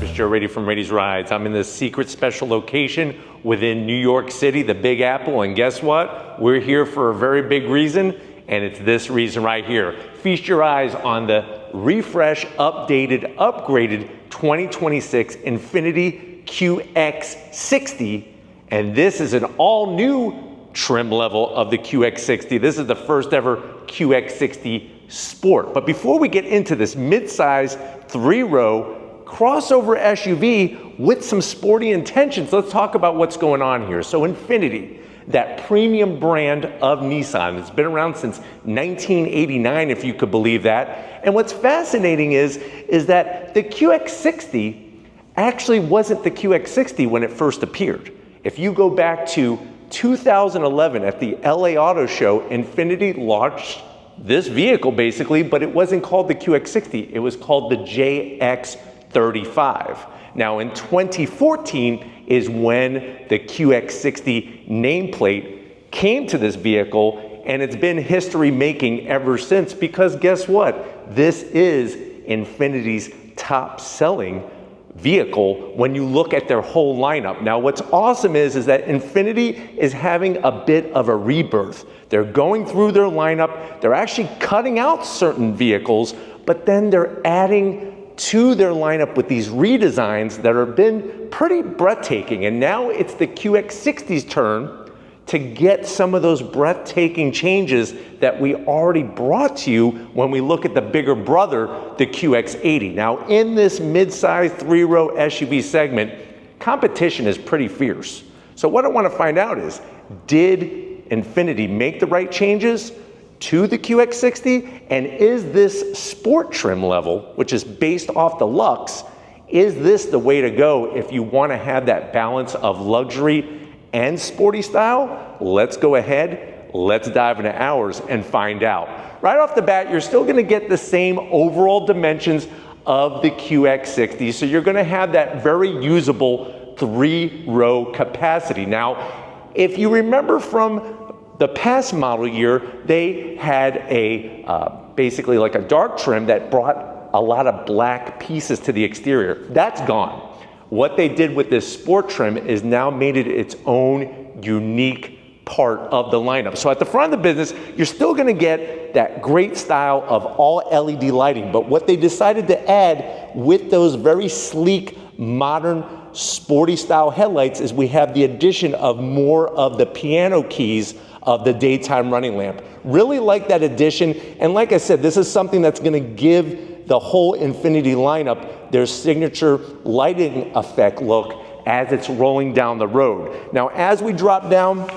it's Joe Raiti from Raiti's Rides. I'm in this secret special location within New York City, the Big Apple, and guess what? We're here for a very big reason, and it's this reason right here. Feast your eyes on the refresh, updated, upgraded 2026 Infiniti QX60, and this is an all-new trim level of the QX60. This is the first ever QX60 Sport. But before we get into this mid-size 3-row crossover SUV with some sporty intentions, let's talk about what's going on here. So Infiniti, that premium brand of Nissan, it's been around since 1989, if you could believe that. And what's fascinating is that the QX60 actually wasn't the QX60 when it first appeared. If you go back to 2011 at the LA Auto Show, Infiniti launched this vehicle basically, but it wasn't called the QX60, it was called the JX35. Now in 2014 is when the QX60 nameplate came to this vehicle, and it's been history making ever since, because guess what? This is Infiniti's top selling vehicle when you look at their whole lineup. Now what's awesome is that Infiniti is having a bit of a rebirth. They're going through their lineup, they're actually cutting out certain vehicles, but then they're adding to their lineup with these redesigns that have been pretty breathtaking. And now it's the QX60's turn to get some of those breathtaking changes that we already brought to you when we look at the bigger brother, the QX80. Now in this mid-size 3-row SUV segment, competition is pretty fierce. So what I want to find out is, did Infiniti make the right changes to the QX60? And is this sport trim level, which is based off the Lux, is this the way to go if you want to have that balance of luxury and sporty style? Let's go ahead, let's dive into ours and find out. Right off the bat, you're still gonna get the same overall dimensions of the QX60, so you're gonna have that very usable 3-row capacity. Now, if you remember from the past model year, they had a basically like a dark trim that brought a lot of black pieces to the exterior. That's gone. What they did with this sport trim is now made it its own unique part of the lineup. So at the front of the business, you're still gonna get that great style of all LED lighting, but what they decided to add with those very sleek, modern, sporty style headlights is we have the addition of more of the piano keys of the daytime running lamp. Really like that addition, and like I said, this is something that's gonna give the whole Infiniti lineup their signature lighting effect look as it's rolling down the road. Now, as we drop down,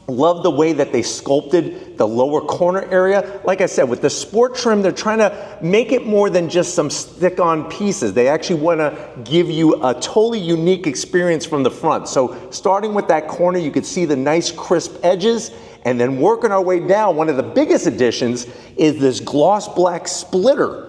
love the way that they sculpted the lower corner area. Like I said, with the sport trim, they're trying to make it more than just some stick-on pieces. They actually want to give you a totally unique experience from the front. So starting with that corner, you can see the nice crisp edges, and then working our way down, one of the biggest additions is this gloss black splitter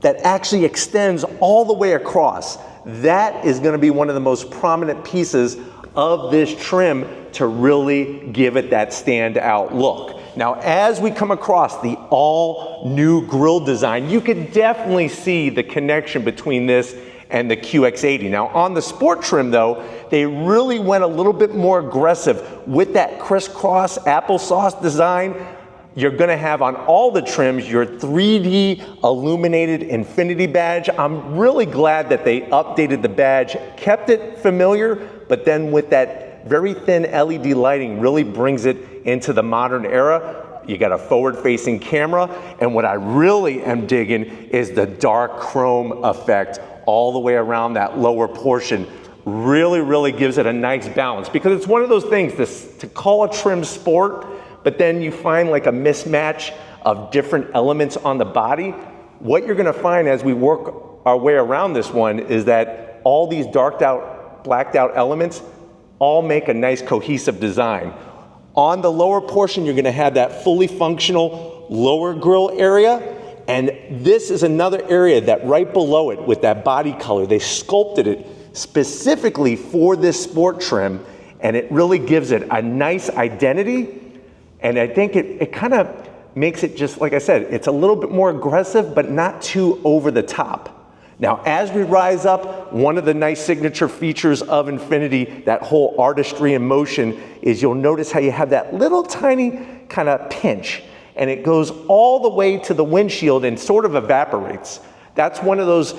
that actually extends all the way across. That is gonna be one of the most prominent pieces of this trim to really give it that standout look. Now, as we come across the all new grille design, you can definitely see the connection between this and the QX80. Now, on the sport trim though, they really went a little bit more aggressive with that crisscross applesauce design. You're gonna have on all the trims your 3D illuminated Infiniti badge. I'm really glad that they updated the badge, kept it familiar, but then with that very thin LED lighting really brings it into the modern era. You got a forward-facing camera, and what I really am digging is the dark chrome effect all the way around that lower portion. Really gives it a nice balance, because it's one of those things to call a trim sport, but then you find like a mismatch of different elements on the body. What you're gonna find as we work our way around this one is that all these darked out, blacked out elements all make a nice cohesive design. On the lower portion, you're gonna have that fully functional lower grille area, and this is another area that right below it with that body color, they sculpted it specifically for this sport trim, and it really gives it a nice identity. And I think it kind of makes it, just like I said, it's a little bit more aggressive, but not too over the top. Now, as we rise up, one of the nice signature features of Infiniti, that whole artistry in motion, is you'll notice how you have that little tiny kind of pinch, and it goes all the way to the windshield and sort of evaporates. That's one of those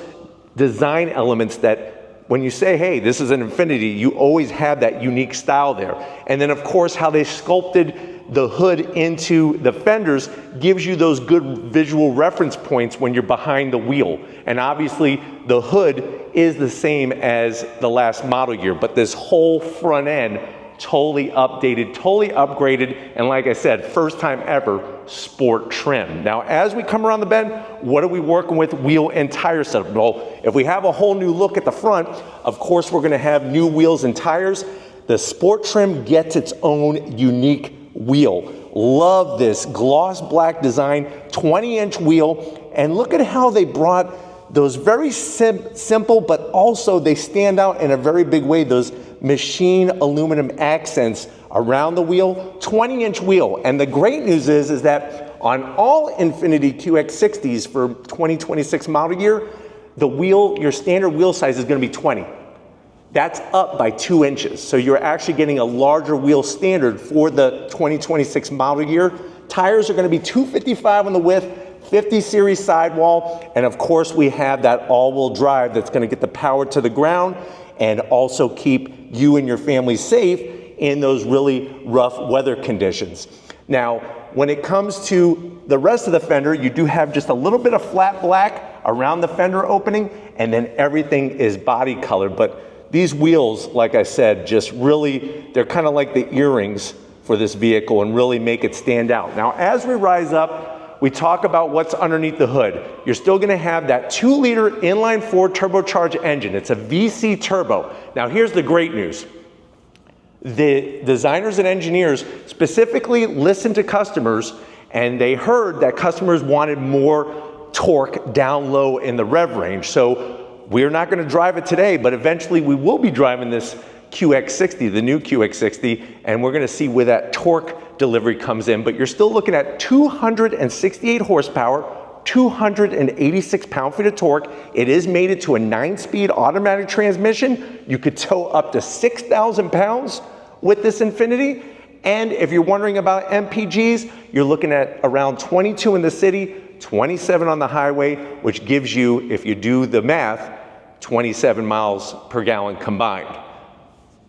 design elements that when you say, hey, this is an Infiniti, you always have that unique style there. And then of course, how they sculpted the hood into the fenders gives you those good visual reference points when you're behind the wheel. And obviously the hood is the same as the last model year, but this whole front end totally updated, totally upgraded, and like I said, first time ever sport trim. Now, as we come around the bend, what are we working with wheel and tire setup? Well, if we have a whole new look at the front, of course we're gonna have new wheels and tires. The sport trim gets its own unique wheel. Love this gloss black design, 20-inch wheel, and look at how they brought those very simple, but also they stand out in a very big way, those machine aluminum accents around the wheel, 20-inch wheel. And the great news is that on all Infiniti QX60s for 2026 model year, the wheel, your standard wheel size is gonna be 20. That's up by 2 inches. So you're actually getting a larger wheel standard for the 2026 model year. Tires are gonna be 255 on the width, 50 series sidewall, and of course we have that all-wheel drive that's gonna get the power to the ground and also keep you and your family safe in those really rough weather conditions. Now, when it comes to the rest of the fender, you do have just a little bit of flat black around the fender opening, and then everything is body colored. But these wheels, like I said, just really, they're kind of like the earrings for this vehicle and really make it stand out. Now, as we rise up, we talk about what's underneath the hood. You're still gonna have that 2-liter inline-4 turbocharged engine. It's a VC turbo. Now here's the great news. The designers and engineers specifically listened to customers, and they heard that customers wanted more torque down low in the rev range. So we're not gonna drive it today, but eventually we will be driving this QX60, the new QX60, and we're gonna see where that torque delivery comes in, but you're still looking at 268 horsepower, 286 pound-feet of torque. It is mated to a 9-speed automatic transmission. You could tow up to 6,000 pounds with this Infiniti. And if you're wondering about MPGs, you're looking at around 22 in the city, 27 on the highway, which gives you, if you do the math, 27 miles per gallon combined.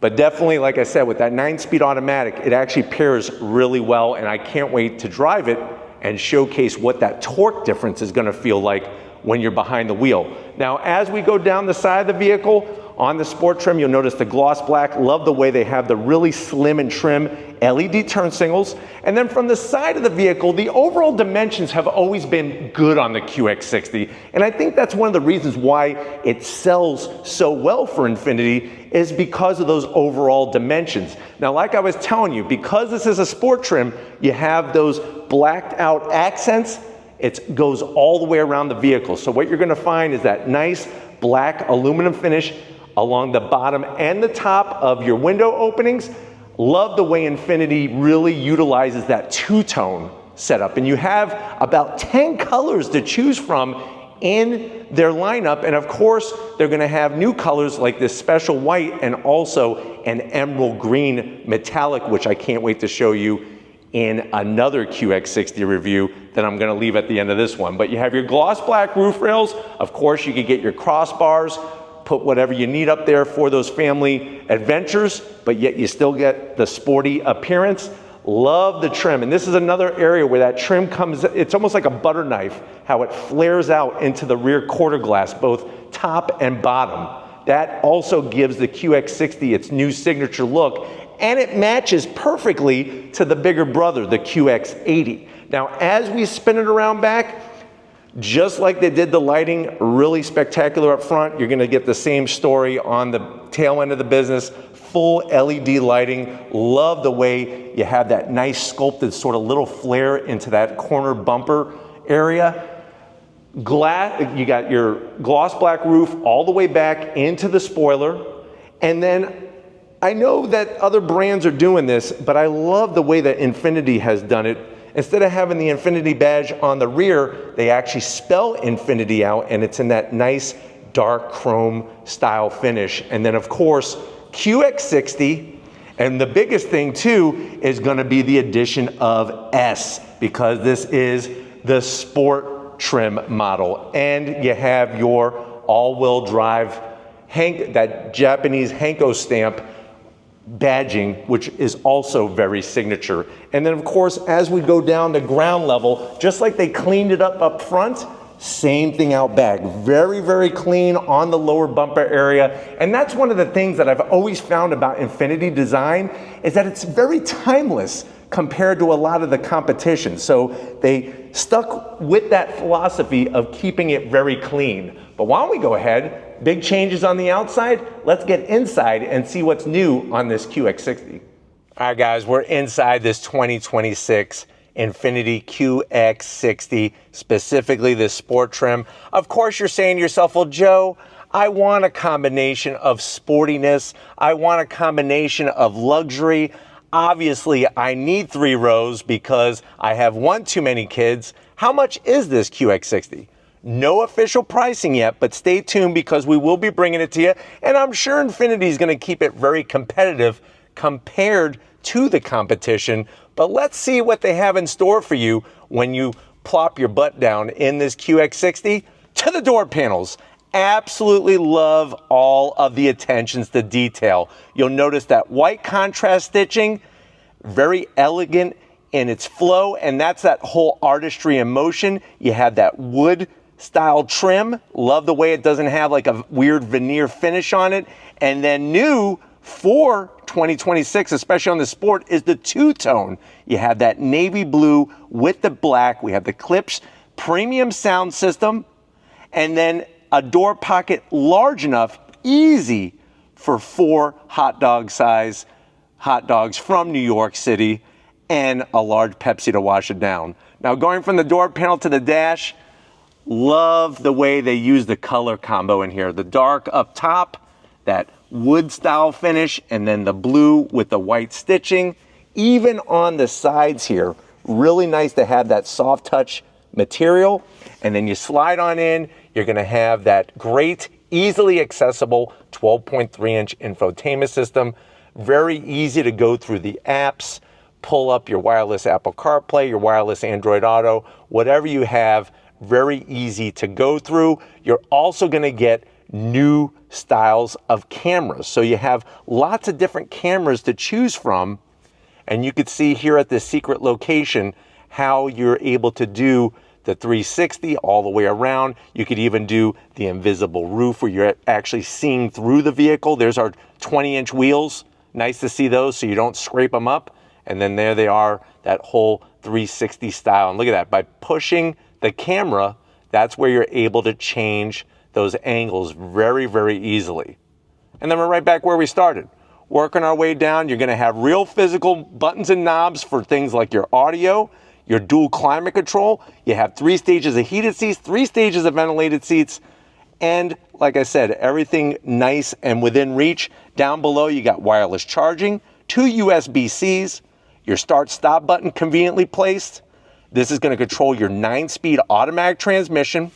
But definitely, like I said, with that 9-speed automatic, it actually pairs really well, and I can't wait to drive it and showcase what that torque difference is gonna feel like when you're behind the wheel. Now, as we go down the side of the vehicle, on the sport trim, you'll notice the gloss black. Love the way they have the really slim and trim LED turn signals. And then from the side of the vehicle, the overall dimensions have always been good on the QX60. And I think that's one of the reasons why it sells so well for Infiniti, is because of those overall dimensions. Now, like I was telling you, because this is a sport trim, you have those blacked out accents. It goes all the way around the vehicle. So what you're gonna find is that nice black aluminum finish along the bottom and the top of your window openings. Love the way Infiniti really utilizes that two-tone setup. And you have about 10 colors to choose from in their lineup. And of course, they're gonna have new colors like this special white and also an emerald green metallic, which I can't wait to show you in another QX60 review that I'm gonna leave at the end of this one. But you have your gloss black roof rails. Of course, you could get your crossbars, put whatever you need up there for those family adventures, but yet you still get the sporty appearance. Love the trim. And this is another area where that trim comes, it's almost like a butter knife, how it flares out into the rear quarter glass, both top and bottom. That also gives the QX60 its new signature look, and it matches perfectly to the bigger brother, the QX80. Now, as we spin it around back, just like they did the lighting, really spectacular up front, you're gonna get the same story on the tail end of the business, full LED lighting. Love the way you have that nice sculpted sort of little flare into that corner bumper area. You got your gloss black roof all the way back into the spoiler. And then I know that other brands are doing this, but I love the way that Infiniti has done it. Instead of having the Infiniti badge on the rear, they actually spell Infiniti out, and it's in that nice dark chrome style finish. And then of course, QX60, and the biggest thing too is gonna be the addition of S, because this is the sport trim model. And you have your all-wheel drive, that Japanese Henko stamp badging, which is also very signature. And then of course, as we go down to ground level, just like they cleaned it up front, same thing out back. Very, very clean on the lower bumper area. And that's one of the things that I've always found about Infiniti design, is that it's very timeless compared to a lot of the competition. So they stuck with that philosophy of keeping it very clean. But why don't we go ahead, big changes on the outside, let's get inside and see what's new on this QX60. All right guys, we're inside this 2026 Infiniti QX60, specifically this sport trim. Of course you're saying to yourself, well Joe, I want a combination of sportiness, I want a combination of luxury. Obviously I need 3 rows because I have one too many kids. How much is this QX60? No official pricing yet, but stay tuned because we will be bringing it to you. And I'm sure Infiniti is going to keep it very competitive compared to the competition. But let's see what they have in store for you when you plop your butt down in this QX60. To the door panels. Absolutely love all of the attentions to detail. You'll notice that white contrast stitching, very elegant in its flow, and that's that whole artistry in motion. You have that wood style trim. Love the way it doesn't have like a weird veneer finish on it. And then new for 2026, especially on the Sport, is the two-tone. You have that navy blue with the black. We have the Klipsch premium sound system, and then a door pocket large enough, easy for 4 hot dog size hot dogs from New York City, and a large Pepsi to wash it down. Now going from the door panel to the dash, love the way they use the color combo in here. The dark up top, that wood style finish, and then the blue with the white stitching. Even on the sides here, really nice to have that soft touch material. And then you slide on in, you're gonna have that great, easily accessible 12.3-inch infotainment system. Very easy to go through the apps, pull up your wireless Apple CarPlay, your wireless Android Auto, whatever you have, very easy to go through. You're also gonna get new styles of cameras. So you have lots of different cameras to choose from, and you could see here at this secret location how you're able to do the 360 all the way around. You could even do the invisible roof where you're actually seeing through the vehicle. There's our 20-inch wheels. Nice to see those so you don't scrape them up. And then there they are, that whole 360 style. And look at that, by pushing the camera, that's where you're able to change those angles very, very easily. And then we're right back where we started. Working our way down, you're gonna have real physical buttons and knobs for things like your audio, your dual climate control. You have 3 stages of heated seats, 3 stages of ventilated seats, and like I said, everything nice and within reach. Down below, you got wireless charging, 2 USB-Cs, your start-stop button conveniently placed. This is gonna control your 9-speed automatic transmission,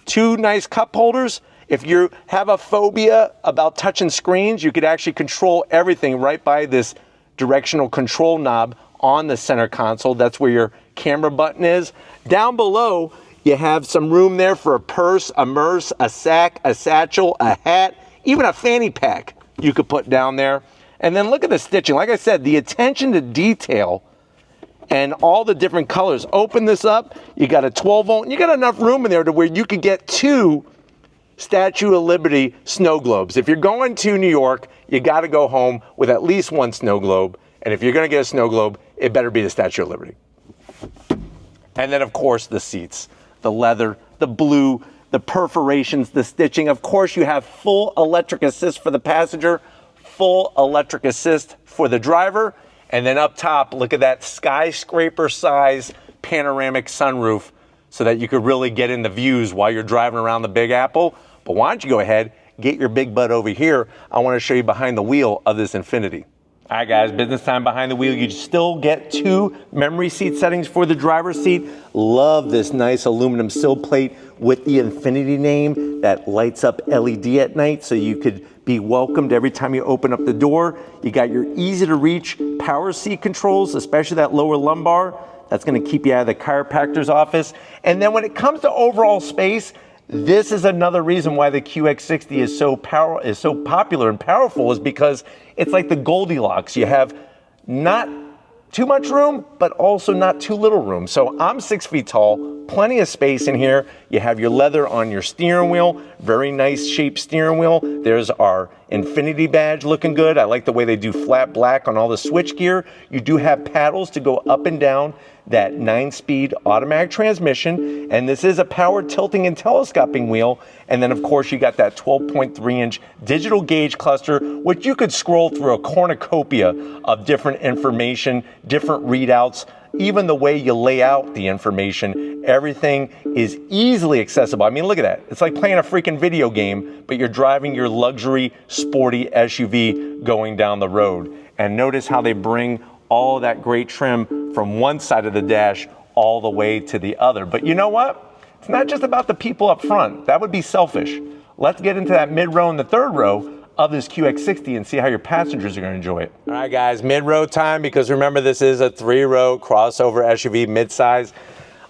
2 nice cup holders. If you have a phobia about touching screens, you could actually control everything right by this directional control knob on the center console. That's where your camera button is. Down below, you have some room there for a purse, a merce, a sack, a satchel, a hat, even a fanny pack you could put down there. And then look at the stitching. Like I said, the attention to detail and all the different colors. Open this up, you got a 12-volt, and you got enough room in there to where you could get 2 Statue of Liberty snow globes. If you're going to New York, you gotta go home with at least 1 snow globe. And if you're gonna get a snow globe, it better be the Statue of Liberty. And then of course the seats, the leather, the blue, the perforations, the stitching. Of course you have full electric assist for the passenger, full electric assist for the driver. And then up top, look at that skyscraper size panoramic sunroof so that you could really get in the views while you're driving around the Big Apple. But why don't you go ahead, get your big butt over here. I want to show you behind the wheel of this Infiniti. All right, guys, business time behind the wheel. You still get 2 memory seat settings for the driver's seat. Love this nice aluminum sill plate with the Infiniti name that lights up LED at night, so you could be welcomed every time you open up the door. You got your easy to reach power seat controls, especially that lower lumbar. That's gonna keep you out of the chiropractor's office. And then when it comes to overall space, this is another reason why the QX60 is so popular and powerful, is because it's like the Goldilocks. You have not too much room, but also not too little room. So I'm 6 feet tall, plenty of space in here. You have your leather on your steering wheel, very nice shaped steering wheel. There's our Infiniti badge looking good. I like the way they do flat black on all the switch gear. You do have paddles to go up and down that 9-speed automatic transmission, and this is a power tilting and telescoping wheel. And then of course you got that 12.3-inch digital gauge cluster, which you could scroll through a cornucopia of different information, different readouts, even the way you lay out the information. Everything is easily accessible. I mean, look at that. It's like playing a freaking video game, but you're driving your luxury sporty SUV going down the road. And notice how they bring all that great trim from one side of the dash all the way to the other. But you know what? It's not just about the people up front. That would be selfish. Let's get into that mid-row and the third row of this QX60 and see how your passengers are gonna enjoy it. All right, guys, mid-row time, because remember, this is a 3-row crossover SUV midsize.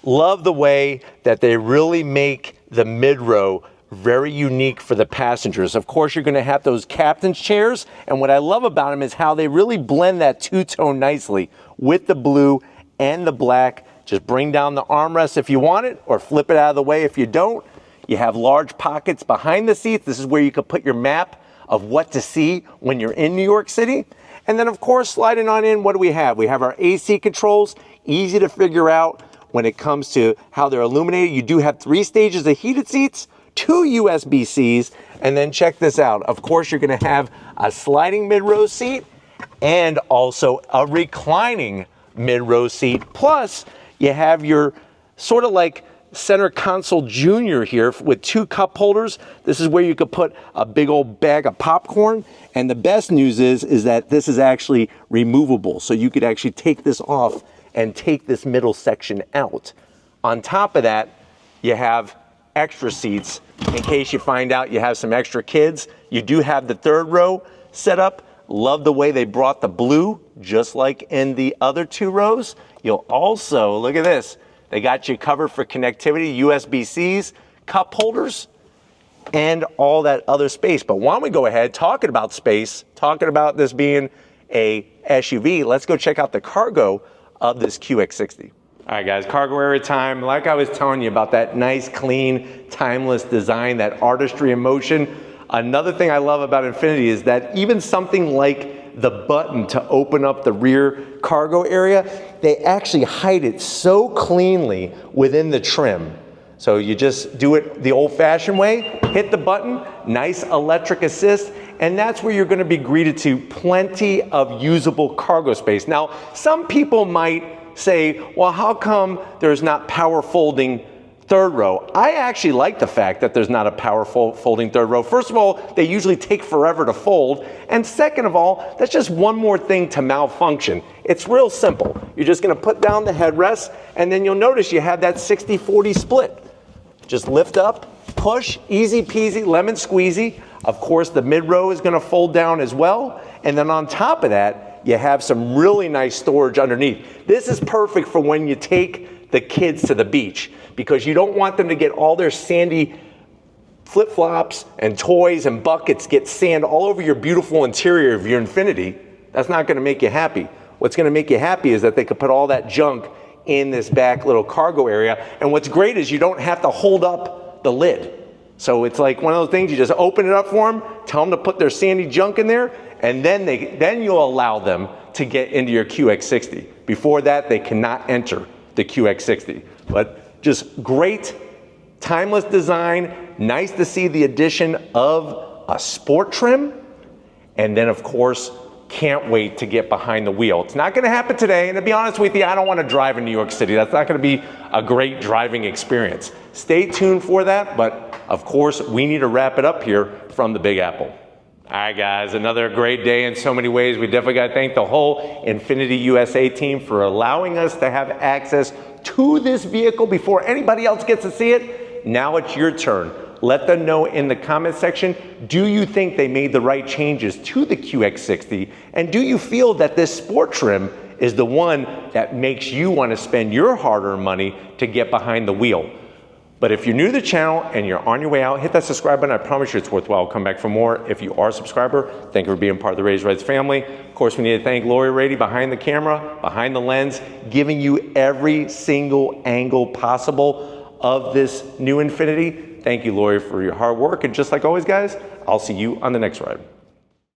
Love the way that they really make the mid-row very unique for the passengers. Of course, you're gonna have those captain's chairs, and what I love about them is how they really blend that two-tone nicely with the blue and the black. Just bring down the armrest if you want it, or flip it out of the way if you don't. You have large pockets behind the seats. This is where you could put your map of what to see when you're in New York City. And then of course, sliding on in, what do we have? We have our AC controls, easy to figure out when it comes to how they're illuminated. You do have 3 stages of heated seats, 2 USB-Cs, and then check this out. Of course, you're gonna have a sliding mid-row seat and also a reclining mid-row seat. Plus, you have your sort of like center console junior here with 2 cup holders. This is where you could put a big old bag of popcorn. And the best news is that this is actually removable. So you could actually take this off and take this middle section out. On top of that, you have extra seats in case you find out you have some extra kids. You do have the 3rd row set up. Love the way they brought the blue, just like in the other 2 rows. You'll also, look at this, they got you covered for connectivity, USB-Cs, cup holders, and all that other space. But why don't we go ahead, talking about space, talking about this being a SUV, let's go check out the cargo of this QX60. All right, guys, cargo area time. Like I was telling you about that nice, clean, timeless design, that artistry in motion. Another thing I love about Infiniti is that even something like the button to open up the rear cargo area, they actually hide it so cleanly within the trim. So you just do it the old-fashioned way, hit the button, nice electric assist, and that's where you're gonna be greeted to plenty of usable cargo space. Now, some people might say, well, how come there's not power folding 3rd row? I actually like the fact that there's not a power folding 3rd row. First of all, they usually take forever to fold. And second of all, that's just one more thing to malfunction. It's real simple. You're just gonna put down the headrest, and then you'll notice you have that 60-40 split. Just lift up, push, easy peasy, lemon squeezy. Of course, the mid-row is gonna fold down as well. And then on top of that, you have some really nice storage underneath. This is perfect for when you take the kids to the beach, because you don't want them to get all their sandy flip-flops and toys and buckets, get sand all over your beautiful interior of your Infiniti. That's not gonna make you happy. What's gonna make you happy is that they could put all that junk in this back little cargo area. And what's great is you don't have to hold up the lid. So it's like one of those things, you just open it up for them, tell them to put their sandy junk in there, and then you'll allow them to get into your QX60. Before that, they cannot enter the QX60. But just great, timeless design. Nice to see the addition of a sport trim. And then of course, can't wait to get behind the wheel. It's not gonna happen today, and to be honest with you, I don't wanna drive in New York City. That's not gonna be a great driving experience. Stay tuned for that, but of course, we need to wrap it up here from the Big Apple. All right, guys, another great day in so many ways. We definitely got to thank the whole Infiniti USA team for allowing us to have access to this vehicle before anybody else gets to see it. Now it's your turn. Let them know in the comment section, do you think they made the right changes to the QX60? And do you feel that this sport trim is the one that makes you want to spend your hard-earned money to get behind the wheel? But if you're new to the channel and you're on your way out, hit that subscribe button. I promise you it's worthwhile. Come back for more. If you are a subscriber, thank you for being part of the Raised Reds family. Of course, we need to thank Lori Raiti behind the camera, behind the lens, giving you every single angle possible of this new Infiniti. Thank you, Lori, for your hard work. And just like always, guys, I'll see you on the next ride.